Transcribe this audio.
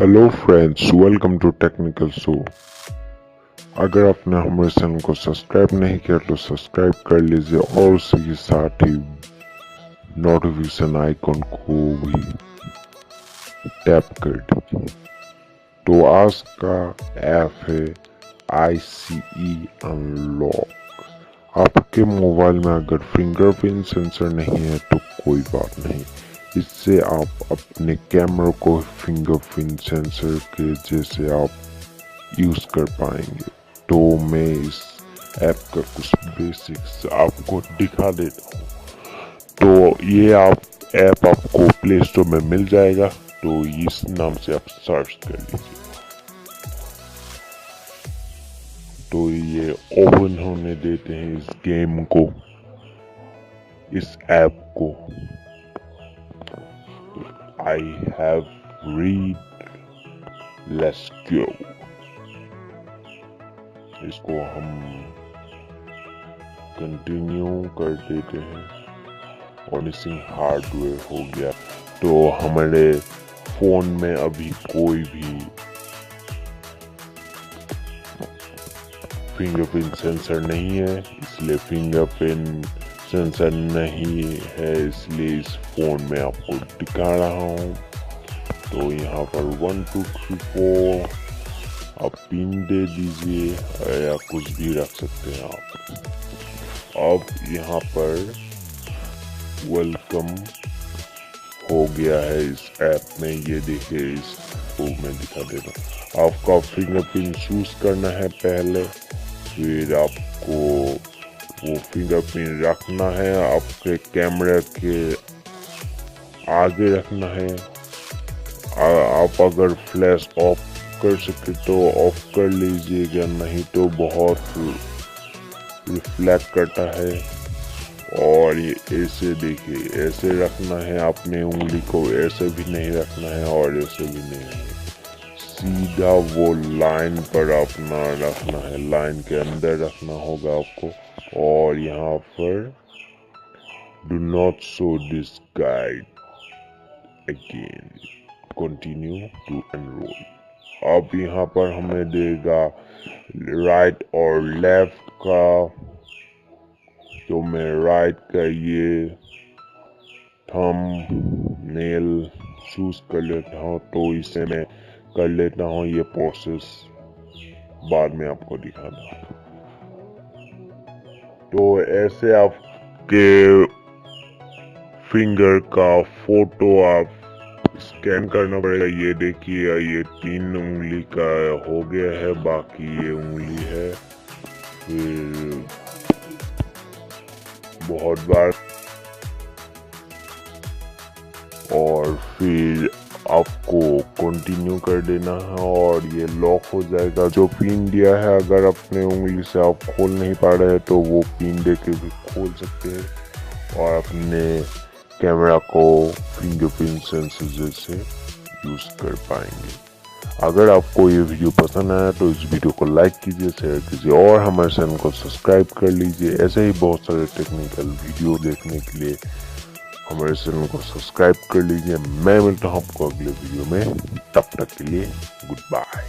Hello friends, welcome to technical show. अगर आपने हमारे चैनल को सब्सक्राइब नहीं किया तो सब्सक्राइब कर लीजिए और उसी के साथ ही नोटिफिकेशन आइकॉन को भी टैप कर दीजिए। तो आज का ऐप है ICE अनलॉक। आपके मोबाइल में अगर फिंगरप्रिंट सेंसर नहीं है तो कोई बात नहीं, इससे आप अपने कैमरा को फिंगरप्रिंट सेंसर के जैसे आप यूज कर पाएंगे। तो मैं इस ऐप का कुछ बेसिक्स आपको दिखा देता हूँ। तो ये ऐप आपको प्ले स्टोर में मिल जाएगा, तो इस नाम से आप सर्च कर लीजिए। तो ये ओपन होने देते हैं इस गेम को, इस ऐप को। I have read, let's go। इसको हम कंटिन्यू कर देते हैं और मिसिंग हार्डवेयर हो गया। तो हमारे फोन में अभी कोई भी फिंगरप्रिंट सेंसर नहीं है, इसलिए फिंगरप्रिंट सेंसर नहीं है, इसलिए इस फोन में आपको दिखा रहा हूँ। तो यहाँ पर 1 2 3 4 आप पिन दे दीजिए या कुछ भी रख सकते हैं आप। अब यहाँ पर वेलकम हो गया है इस ऐप में। ये देखिए, इसको मैं दिखा देता हूँ। आपका फिंगरप्रिंट चूज करना है पहले, फिर आपको वो फिंगरप्रिंट रखना है, आपके कैमरे के आगे रखना है। आप अगर फ्लैश ऑफ कर सके तो ऑफ कर लीजिएगा, नहीं तो बहुत रिफ्लेक्ट करता है। और ये ऐसे देखिए, ऐसे रखना है, अपने उंगली को ऐसे भी नहीं रखना है और ऐसे भी नहीं, सीधा वो लाइन पर अपना रखना है, लाइन के अंदर रखना होगा आपको। और यहाँ पर do not show this guide again, continue to enrol. अब यहाँ पर हमें देगा राइट और लेफ्ट का। तो मैं राइट का ये थंबनेल चूज कर लेता हूँ। तो इसे मैं कर लेता हूँ, ये प्रोसेस बाद में आपको दिखाना। तो ऐसे आपके फिंगर का फोटो आप स्कैन करना पड़ेगा। ये देखिए, ये 3 उंगली का हो गया है, बाकी ये उंगली है। फिर बहुत बार और फिर आपको कंटिन्यू कर देना है और ये लॉक हो जाएगा। जो पिन दिया है, अगर अपने उंगली से आप खोल नहीं पा रहे हैं तो वो पिन दे के भी खोल सकते हैं और अपने कैमरा को फिंगरप्रिंट सेंसर जैसे यूज कर पाएंगे। अगर आपको ये वीडियो पसंद आया तो इस वीडियो को लाइक कीजिए, शेयर कीजिए और हमारे चैनल को सब्सक्राइब कर लीजिए। ऐसे ही बहुत सारे टेक्निकल वीडियो देखने के लिए हमारे चैनल को सब्सक्राइब कर लीजिए। मैं मिलता हूँ आपको अगले वीडियो में, तब तक के लिए गुड बाय।